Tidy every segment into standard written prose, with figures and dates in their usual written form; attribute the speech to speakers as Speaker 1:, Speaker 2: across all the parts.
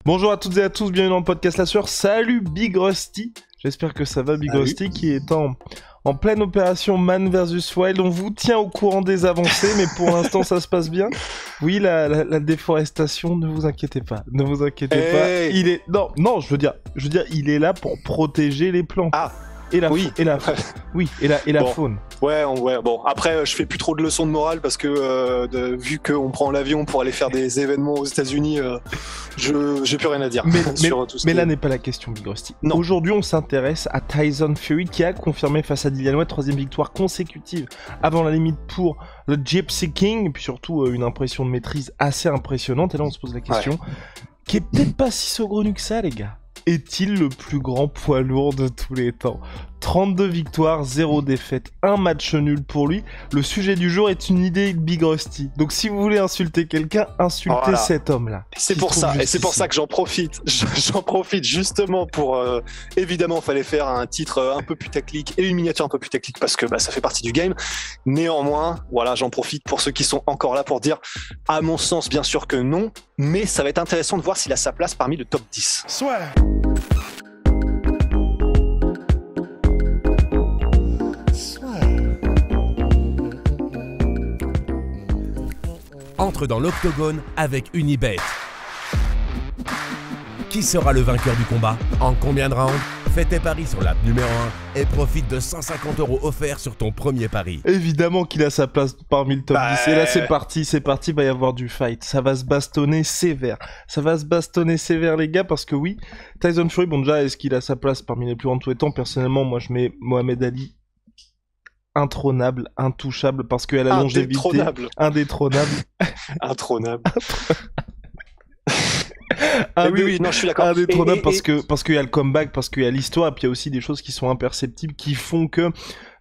Speaker 1: Bonjour à toutes et à tous, bienvenue dans le podcast La Sueur. Salut Big Rusty, j'espère que ça va Big Rusty qui est en pleine opération Man vs Wild. On vous tient au courant des avancées, mais pour l'instant ça se passe bien. Oui, la déforestation, ne vous inquiétez pas, pas. Il est je veux dire, il est là pour protéger les plantes.
Speaker 2: Ah.
Speaker 1: Et la
Speaker 2: Bon.
Speaker 1: faune.
Speaker 2: Ouais, bon. Après, je fais plus trop de leçons de morale parce que vu qu'on prend l'avion pour aller faire des événements aux États-Unis, j'ai plus rien à dire.
Speaker 1: Mais là n'est pas la question, Big Rusty. Aujourd'hui, on s'intéresse à Tyson Fury qui a confirmé face à Dillian Whyte 3e victoire consécutive avant la limite pour le Gypsy King, et puis surtout une impression de maîtrise assez impressionnante. Et là, on se pose la question, qui est peut-être pas si saugrenu que ça, les gars. Est-il le plus grand poids lourd de tous les temps ? 32 victoires, 0 défaites, un match nul pour lui. Le sujet du jour est une idée de Big Rusty. Donc si vous voulez insulter quelqu'un, insultez cet homme-là.
Speaker 2: C'est pour ça que j'en profite. J'en profite justement pour... évidemment, il fallait faire un titre un peu putaclic et une miniature un peu putaclic parce que ça fait partie du game. Néanmoins, voilà, j'en profite pour ceux qui sont encore là pour dire, à mon sens, bien sûr que non, mais ça va être intéressant de voir s'il a sa place parmi le top 10.
Speaker 3: Soit.
Speaker 4: Entre dans l'octogone avec Unibet. Qui sera le vainqueur du combat ? En combien de rounds ? Fais tes paris sur l'app numéro 1 et profite de 150 € offerts sur ton premier pari.
Speaker 1: Évidemment qu'il a sa place parmi le top 10. Et là c'est parti, il va y avoir du fight. Ça va se bastonner sévère, les gars, parce que oui, Tyson Fury, bon déjà, est-ce qu'il a sa place parmi les plus grands de tous les temps ? Personnellement, moi je mets Mohamed Ali intrônable, intouchable, parce que la longévité... Indétrônable.
Speaker 2: Intronable.
Speaker 1: Oui,
Speaker 2: non, je suis d'accord.
Speaker 1: Indétrônable parce qu'il y a le comeback, parce qu'il y a l'histoire, et puis il y a aussi des choses qui sont imperceptibles, qui font que,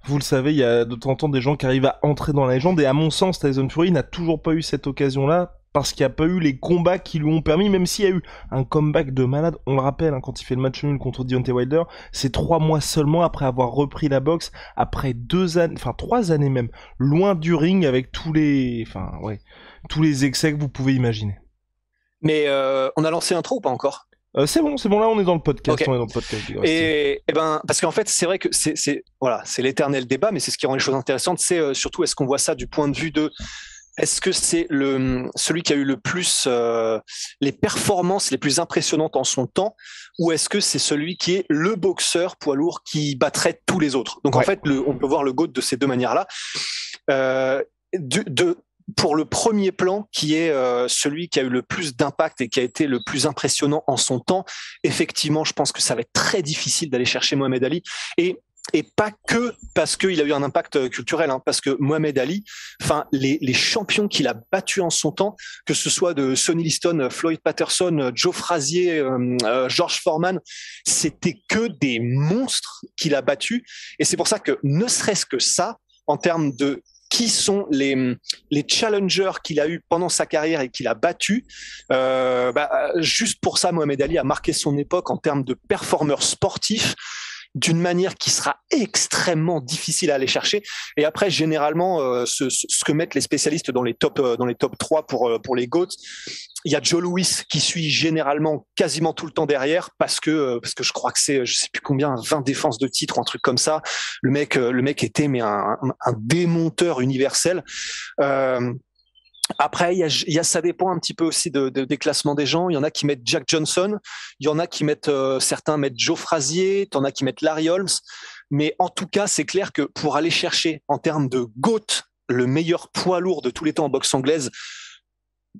Speaker 1: vous le savez, il y a de temps en temps des gens qui arrivent à entrer dans la légende, et à mon sens, Tyson Fury n'a toujours pas eu cette occasion-là, parce qu'il n'y a pas eu les combats qui lui ont permis, même s'il y a eu un comeback de malade. On le rappelle, quand il fait le match nul contre Deontay Wilder, c'est 3 mois seulement après avoir repris la boxe, après 3 années même, loin du ring, avec tous les excès que vous pouvez imaginer.
Speaker 2: Mais on a lancé l'intro ou pas encore ?
Speaker 1: C'est bon, là on est dans le podcast.
Speaker 2: Okay.
Speaker 1: On est dans le podcast.
Speaker 2: Et parce qu'en fait, c'est vrai que c'est l'éternel débat, mais c'est ce qui rend les choses intéressantes. C'est surtout, est-ce qu'on voit ça du point de vue de, est-ce que c'est celui qui a eu le plus les performances les plus impressionnantes en son temps, ou est-ce que c'est celui qui est le boxeur poids lourd qui battrait tous les autres ? Donc en fait, on peut voir le GOAT de ces deux manières-là. Pour le premier plan, qui est celui qui a eu le plus d'impact et qui a été le plus impressionnant en son temps, effectivement, je pense que ça va être très difficile d'aller chercher Mohamed Ali. Et pas que parce qu'il a eu un impact culturel, parce que Mohamed Ali, les champions qu'il a battus en son temps, que ce soit de Sonny Liston, Floyd Patterson, Joe Frazier, George Foreman, c'était que des monstres qu'il a battus. Et c'est pour ça que, ne serait-ce que ça, en termes de qui sont les challengers qu'il a eu pendant sa carrière et qu'il a battus, juste pour ça, Mohamed Ali a marqué son époque en termes de performeurs sportifs, d'une manière qui sera extrêmement difficile à aller chercher. Et après, généralement, ce que mettent les spécialistes dans les top 3 pour les GOATs, il y a Joe Louis qui suit généralement quasiment tout le temps derrière parce que je crois que c'est, je sais plus combien, 20 défenses de titre ou un truc comme ça. Le mec était un démonteur universel. Après, ça dépend un petit peu aussi des classements des gens. Il y en a qui mettent Jack Johnson, il y en a qui mettent, certains mettent Joe Frazier, t'en as qui mettent Larry Holmes. Mais en tout cas, c'est clair que pour aller chercher en termes de GOAT le meilleur poids lourd de tous les temps en boxe anglaise,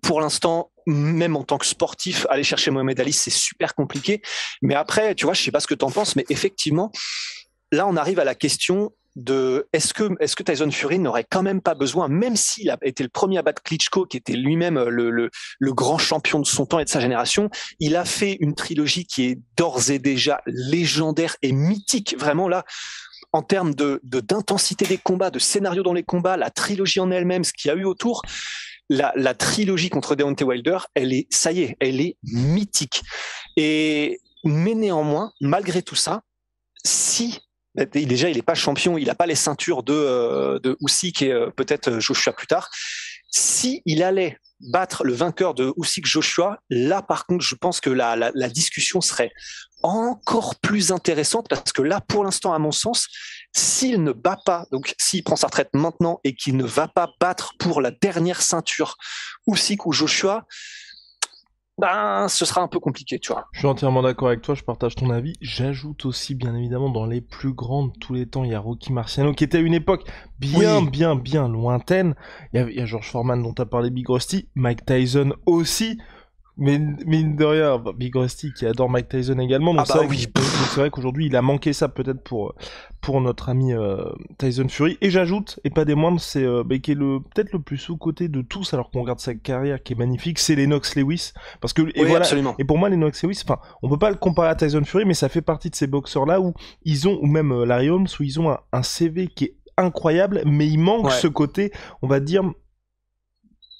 Speaker 2: pour l'instant, même en tant que sportif, aller chercher Mohamed Ali, c'est super compliqué. Mais après, tu vois, je sais pas ce que t'en penses, mais effectivement, là, on arrive à la question de est-ce que Tyson Fury n'aurait quand même pas besoin, même s'il a été le premier à battre Klitschko, qui était lui-même le grand champion de son temps et de sa génération, il a fait une trilogie qui est d'ores et déjà légendaire et mythique. Vraiment là, en termes d'intensité des combats, de scénario dans les combats, la trilogie en elle-même, ce qu'il y a eu autour, la trilogie contre Deontay Wilder, elle est mythique. Mais néanmoins, malgré tout ça, si déjà il est pas champion, il a pas les ceintures de Usyk et peut-être Joshua plus tard, si il allait battre le vainqueur de Usyk Joshua, là par contre je pense que la discussion serait encore plus intéressante, parce que là pour l'instant à mon sens, s'il ne bat pas, donc s'il prend sa retraite maintenant et qu'il ne va pas battre pour la dernière ceinture Usyk ou Joshua, ben ce sera un peu compliqué, tu vois.
Speaker 1: Je suis entièrement d'accord avec toi, je partage ton avis. J'ajoute aussi, bien évidemment, dans les plus grandes de tous les temps, il y a Rocky Marciano, qui était à une époque bien lointaine. Il y a George Foreman dont tu as parlé, Big Rusty, Mike Tyson aussi. Mais mine de rien, Big Rusty qui adore Mike Tyson également. Donc c'est vrai qu'aujourd'hui il a manqué ça peut-être pour notre ami Tyson Fury. Et j'ajoute, et pas des moindres, c'est qui est peut-être le plus sous-côté de tous, alors qu'on regarde sa carrière qui est magnifique, c'est Lennox Lewis. Parce que
Speaker 2: absolument.
Speaker 1: Et pour moi Lennox Lewis, enfin, on peut pas le comparer à Tyson Fury, mais ça fait partie de ces boxeurs là où ils ont, ou même Larry Holmes, où ils ont un CV qui est incroyable, mais il manque ce côté, on va dire,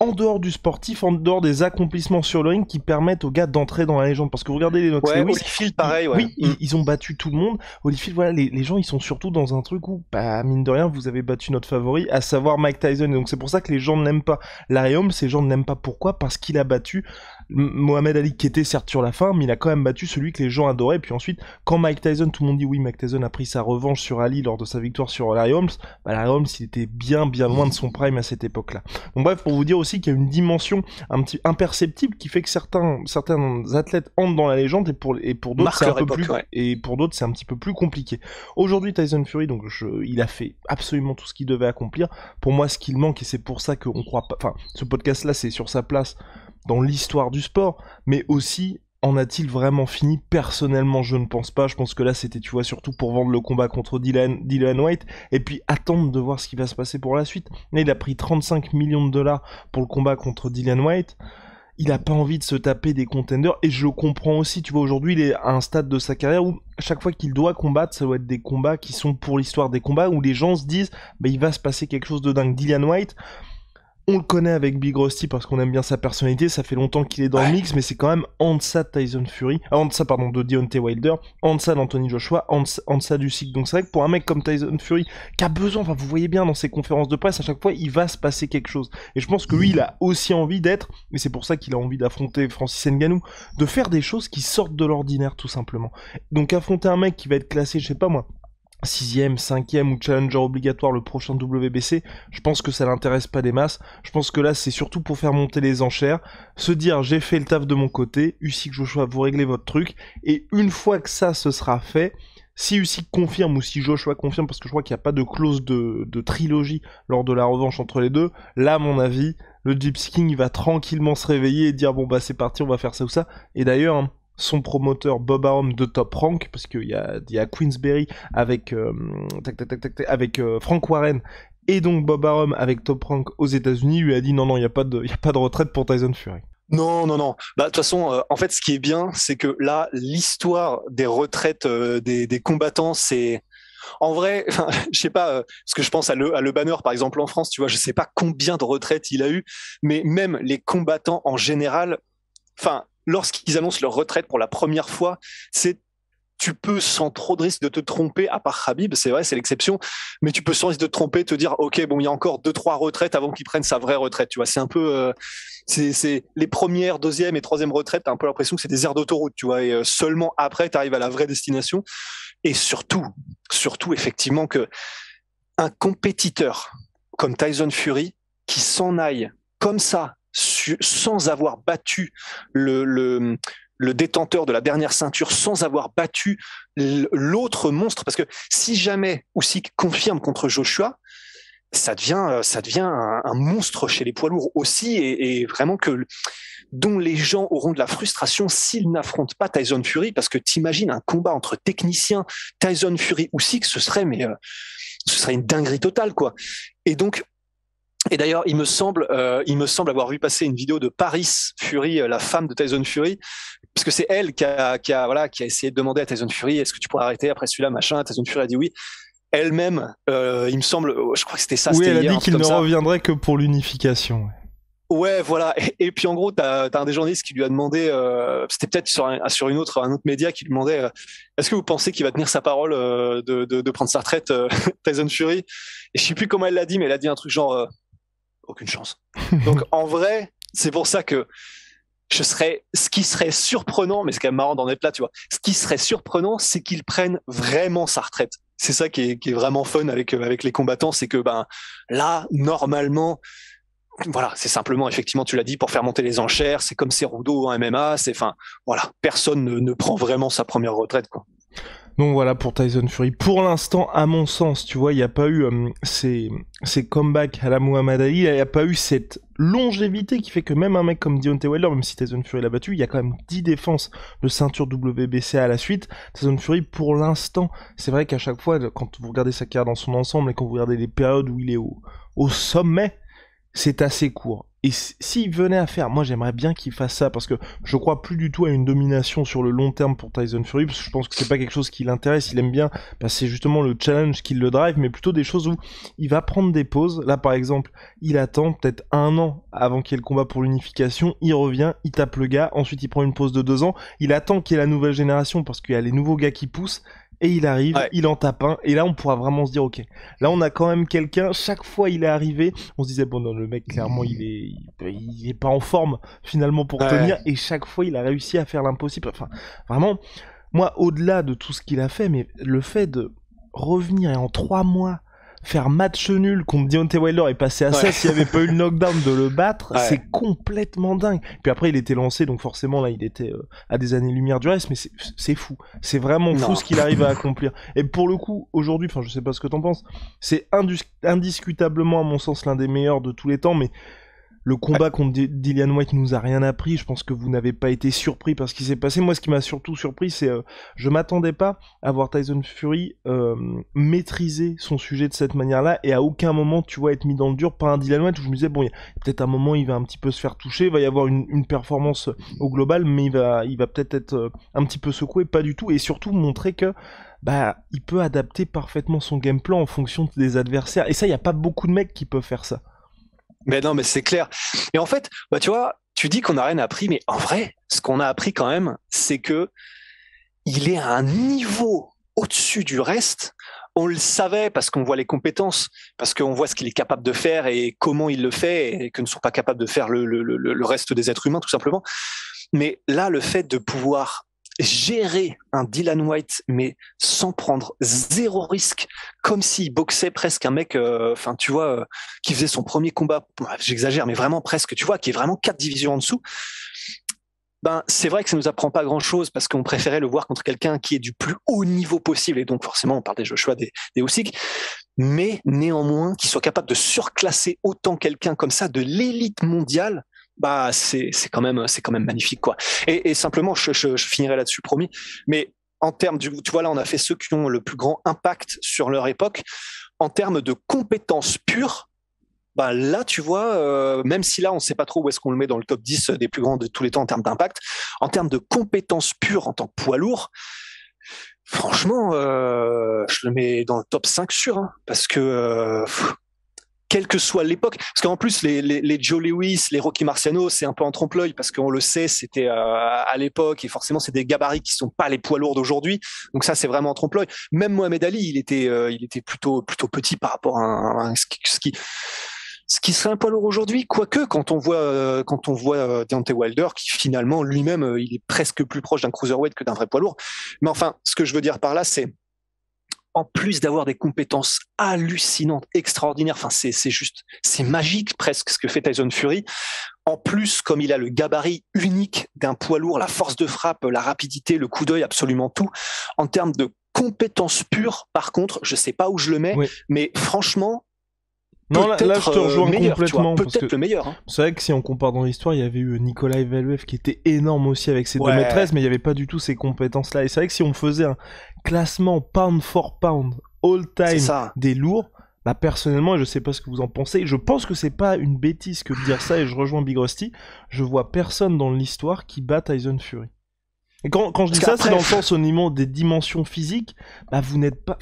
Speaker 1: en dehors du sportif, en dehors des accomplissements sur le ring qui permettent aux gars d'entrer dans la légende. Parce que vous regardez les Lennox Lewis,
Speaker 2: Holyfield, pareil,
Speaker 1: ils ont battu tout le monde. Holyfield, voilà, les gens, ils sont surtout dans un truc où, bah, mine de rien, vous avez battu notre favori, à savoir Mike Tyson. Et donc c'est pour ça que les gens ne l'aiment pas. Larry Holmes, ces gens ne l'aiment pas. Pourquoi ? Parce qu'il a battu Mohamed Ali, qui était certes sur la fin, mais il a quand même battu celui que les gens adoraient. Et puis ensuite, quand Mike Tyson, tout le monde dit oui, Mike Tyson a pris sa revanche sur Ali lors de sa victoire sur Larry Holmes, bah, Larry Holmes, il était bien loin de son prime à cette époque-là. Donc bref, pour vous dire aussi qu'il y a une dimension un petit imperceptible qui fait que certains athlètes entrent dans la légende, et pour d'autres c'est un peu plus, et pour d'autres c'est un petit peu plus compliqué. Aujourd'hui, Tyson Fury, donc il a fait absolument tout ce qu'il devait accomplir. Pour moi, ce qu'il manque, et c'est pour ça qu'on croit pas, enfin, ce podcast-là, c'est sur sa place dans l'histoire du sport, mais aussi, en a-t-il vraiment fini ? Personnellement, je ne pense pas. Je pense que là, c'était, tu vois, surtout pour vendre le combat contre Dillian White, et puis attendre de voir ce qui va se passer pour la suite. Là, il a pris 35 millions de dollars pour le combat contre Dillian White. Il a pas envie de se taper des contenders, et je le comprends aussi. Tu vois, aujourd'hui, il est à un stade de sa carrière où, à chaque fois qu'il doit combattre, ça doit être des combats qui sont pour l'histoire des combats, où les gens se disent, bah, il va se passer quelque chose de dingue. Dillian White, on le connaît avec Big Rusty parce qu'on aime bien sa personnalité, ça fait longtemps qu'il est dans le mix, mais c'est quand même en deçà de Tyson Fury, de Deontay Wilder, en deçà d'Anthony Joshua, en deçà du Usyk. Donc c'est vrai que pour un mec comme Tyson Fury, qui a besoin, enfin vous voyez bien dans ses conférences de presse, à chaque fois il va se passer quelque chose. Et je pense que lui, il a aussi envie d'être, et c'est pour ça qu'il a envie d'affronter Francis Ngannou, de faire des choses qui sortent de l'ordinaire tout simplement. Donc affronter un mec qui va être classé, je sais pas moi, 6ème, 5ème ou challenger obligatoire le prochain WBC, je pense que ça l'intéresse pas des masses. Je pense que là c'est surtout pour faire monter les enchères, se dire j'ai fait le taf de mon côté, Usyk Joshua vous réglez votre truc, et une fois que ça se sera fait, si Usyk confirme ou si Joshua confirme, parce que je crois qu'il n'y a pas de clause de trilogie lors de la revanche entre les deux, là à mon avis, le Gypsy King il va tranquillement se réveiller et dire bon bah c'est parti, on va faire ça ou ça. Et d'ailleurs, hein, son promoteur Bob Arum de Top Rank, parce qu'il y a Queensberry avec Frank Warren, et donc Bob Arum avec Top Rank aux États-Unis, lui a dit non, il n'y a pas de retraite pour Tyson Fury.
Speaker 2: Non. Bah, de toute façon, en fait, ce qui est bien, c'est que là, l'histoire des retraites des combattants, c'est... En vrai, je sais pas, parce que je pense à le Banner, par exemple, en France, tu vois, je sais pas combien de retraites il a eu, mais même les combattants en général, enfin, lorsqu'ils annoncent leur retraite pour la première fois, tu peux sans trop de risque de te tromper, à part Khabib, c'est vrai, c'est l'exception, mais tu peux sans risque de te tromper, te dire, ok, bon, il y a encore 2-3 retraites avant qu'il prenne sa vraie retraite, tu vois, c'est un peu, c'est les premières, deuxième et troisième retraites, t'as un peu l'impression que c'est des aires d'autoroute, tu vois, et seulement après, t'arrives à la vraie destination, et surtout, effectivement, que un compétiteur comme Tyson Fury, qui s'en aille comme ça, sans avoir battu le détenteur de la dernière ceinture, sans avoir battu l'autre monstre, parce que si jamais Usyk confirme contre Joshua, ça devient un monstre chez les poids lourds aussi, et vraiment dont les gens auront de la frustration s'ils n'affrontent pas Tyson Fury, parce que t'imagines un combat entre techniciens, Tyson Fury Usyk, ce serait une dinguerie totale, quoi. Et d'ailleurs, il me semble avoir vu passer une vidéo de Paris Fury, la femme de Tyson Fury, parce que c'est elle qui a essayé de demander à Tyson Fury, est-ce que tu pourrais arrêter après celui-là, machin. Tyson Fury a dit oui. Elle-même, il me semble, je crois que c'était ça.
Speaker 1: Oui, elle a
Speaker 2: hier,
Speaker 1: dit qu'il ne reviendrait que pour l'unification.
Speaker 2: Ouais, voilà. Et puis en gros, t'as un des journalistes qui lui a demandé, c'était peut-être sur un autre média qui lui demandait, est-ce que vous pensez qu'il va tenir sa parole de prendre sa retraite, Tyson Fury? Et je sais plus comment elle l'a dit, mais elle a dit un truc genre aucune chance. Donc en vrai, c'est pour ça que ce qui serait surprenant, mais c'est quand même marrant d'en être là, tu vois. Ce qui serait surprenant, c'est qu'il prenne vraiment sa retraite. C'est ça qui est vraiment fun avec les combattants, c'est que ben là, normalement, voilà, c'est simplement, effectivement, tu l'as dit, pour faire monter les enchères. C'est comme Cerudo en MMA. Enfin, voilà, personne ne prend vraiment sa première retraite, quoi.
Speaker 1: Donc voilà pour Tyson Fury. Pour l'instant, à mon sens, tu vois, il n'y a pas eu ces comebacks à la Muhammad Ali, il n'y a pas eu cette longévité qui fait que même un mec comme Deontay Wilder, même si Tyson Fury l'a battu, il y a quand même 10 défenses de ceinture WBC à la suite. Tyson Fury, pour l'instant, c'est vrai qu'à chaque fois, quand vous regardez sa carrière dans son ensemble et quand vous regardez les périodes où il est au sommet, c'est assez court. Et s'il venait à faire, moi j'aimerais bien qu'il fasse ça, parce que je crois plus du tout à une domination sur le long terme pour Tyson Fury, parce que je pense que c'est pas quelque chose qui l'intéresse, il aime bien, c'est justement le challenge qui le drive, mais plutôt des choses où il va prendre des pauses. Là par exemple, il attend peut-être 1 an avant qu'il y ait le combat pour l'unification, il revient, il tape le gars, ensuite il prend une pause de 2 ans, il attend qu'il y ait la nouvelle génération, parce qu'il y a les nouveaux gars qui poussent, et il arrive, ouais. Il en tape un, et là on pourra vraiment se dire ok, là on a quand même quelqu'un, chaque fois il est arrivé, on se disait bon non, le mec clairement il est pas en forme finalement pour tenir, et chaque fois il a réussi à faire l'impossible. Enfin vraiment, moi au-delà de tout ce qu'il a fait, mais le fait de revenir et en 3 mois faire match nul contre Deontay Wilder et passer à ça s'il n'y avait pas eu le knockdown de le battre, c'est complètement dingue. Puis après il était lancé, donc forcément là il était à des années-lumière du reste, mais c'est fou, c'est vraiment fou ce qu'il arrive à accomplir. Et pour le coup aujourd'hui, enfin je sais pas ce que t'en penses, c'est indiscutablement à mon sens l'un des meilleurs de tous les temps, mais le combat contre Dillian Whyte nous a rien appris. Je pense que vous n'avez pas été surpris par ce qui s'est passé. Moi, ce qui m'a surtout surpris, c'est je m'attendais pas à voir Tyson Fury maîtriser son sujet de cette manière-là, et à aucun moment, tu vois, être mis dans le dur par un Dillian Whyte où je me disais, bon, il y a peut-être un moment, il va un petit peu se faire toucher, il va y avoir une performance au global, mais il va peut-être être un petit peu secoué, pas du tout, et surtout montrer que il peut adapter parfaitement son game plan en fonction des adversaires. Et ça, il n'y a pas beaucoup de mecs qui peuvent faire ça.
Speaker 2: Mais non, mais c'est clair. Et en fait, tu vois, tu dis qu'on n'a rien appris, mais en vrai, ce qu'on a appris quand même, c'est que il est à un niveau au-dessus du reste. On le savait parce qu'on voit les compétences, parce qu'on voit ce qu'il est capable de faire et comment il le fait, et que ne sont pas capables de faire le reste des êtres humains, tout simplement. Mais là, le fait de pouvoir gérer un Dillian Whyte, mais sans prendre 0 risque, comme s'il boxait presque un mec, tu vois, qui faisait son premier combat, j'exagère, mais vraiment presque, tu vois, qui est vraiment 4 divisions en dessous. C'est vrai que ça nous apprend pas grand chose, parce qu'on préférait le voir contre quelqu'un qui est du plus haut niveau possible, et donc forcément on parle des Joshua, des Usyk, mais néanmoins qui soit capable de surclasser autant quelqu'un comme ça de l'élite mondiale. C'est quand même magnifique, quoi. Et simplement, je finirai là-dessus, promis. Mais en termes tu vois, là, on a fait ceux qui ont le plus grand impact sur leur époque. En termes de compétences pures, là, tu vois, même si là, on ne sait pas trop où est-ce qu'on le met dans le top 10 des plus grands de tous les temps en termes d'impact, en termes de compétences pures en tant que poids lourd, franchement, je le mets dans le top 5 sûr, hein, parce que quelle que soit l'époque, parce qu'en plus les Joe Lewis, les Rocky Marciano, c'est un peu en trompe-l'œil, parce qu'on le sait, c'était à l'époque, et forcément c'est des gabarits qui sont pas les poids lourds d'aujourd'hui, donc ça c'est vraiment en trompe-l'œil. Même Mohamed Ali, il était plutôt petit par rapport à ce qui serait un poids lourd aujourd'hui, quoique quand on voit Deontay Wilder, qui finalement lui-même il est presque plus proche d'un cruiserweight que d'un vrai poids lourd. Mais enfin, ce que je veux dire par là, c'est en plus d'avoir des compétences hallucinantes, extraordinaires, c'est magique presque ce que fait Tyson Fury. En plus, comme il a le gabarit unique d'un poids lourd, la force de frappe, la rapidité, le coup d'œil, absolument tout. En termes de compétences pures, par contre, je sais pas où je le mets, mais franchement,
Speaker 1: non, là je te rejoins complètement.
Speaker 2: Peut-être le meilleur. Hein.
Speaker 1: C'est vrai que si on compare dans l'histoire, il y avait eu Nikolai Valuev qui était énorme aussi avec ses 2m13, mais il n'y avait pas du tout ces compétences-là. Et c'est vrai que si on faisait un classement pound for pound all-time des lourds, personnellement, je sais pas ce que vous en pensez, je pense que c'est pas une bêtise que de dire ça, et je rejoins Big Rusty, je vois personne dans l'histoire qui bat Tyson Fury. Et quand je dis ça, c'est dans le sens au niveau des dimensions physiques, vous n'êtes pas...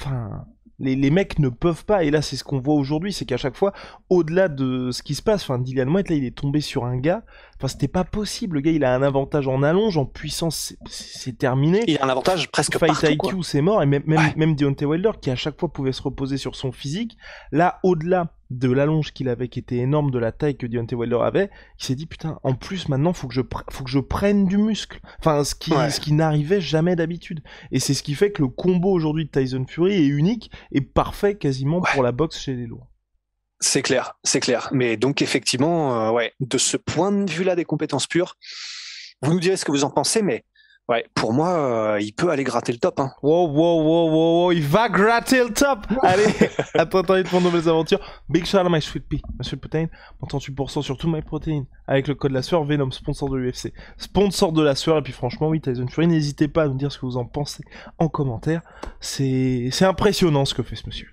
Speaker 1: Les mecs ne peuvent pas, et là c'est ce qu'on voit aujourd'hui, c'est qu'à chaque fois, au-delà de ce qui se passe, Dillian Whyte, là il est tombé sur un gars, c'était pas possible, le gars il a un avantage en allonge, en puissance c'est terminé.
Speaker 2: Il a un avantage presque
Speaker 1: Fight
Speaker 2: partout,
Speaker 1: IQ c'est mort, et même Deontay Wilder qui à chaque fois pouvait se reposer sur son physique, là au-delà de l'allonge qu'il avait, qui était énorme, de la taille que Deontay Wilder avait, il s'est dit putain, en plus maintenant faut que je prenne du muscle. Enfin, ce qui n'arrivait jamais d'habitude. Et c'est ce qui fait que le combo aujourd'hui de Tyson Fury est unique et parfait quasiment pour la boxe chez les lourds.
Speaker 2: C'est clair. Mais donc effectivement, de ce point de vue-là des compétences pures, vous nous direz ce que vous en pensez, mais ouais, pour moi, il peut aller gratter le top. Hein.
Speaker 1: Wow, il va gratter le top. Allez, à toi pour de nouvelles aventures. Big shout out à My Sweet Pea, Monsieur Protein, en 38% sur tout My Protein, avec le code la sueur, Venom, sponsor de l'UFC, sponsor de la sueur, et puis franchement, oui, Tyson Fury, n'hésitez pas à nous dire ce que vous en pensez en commentaire. C'est impressionnant ce que fait ce monsieur.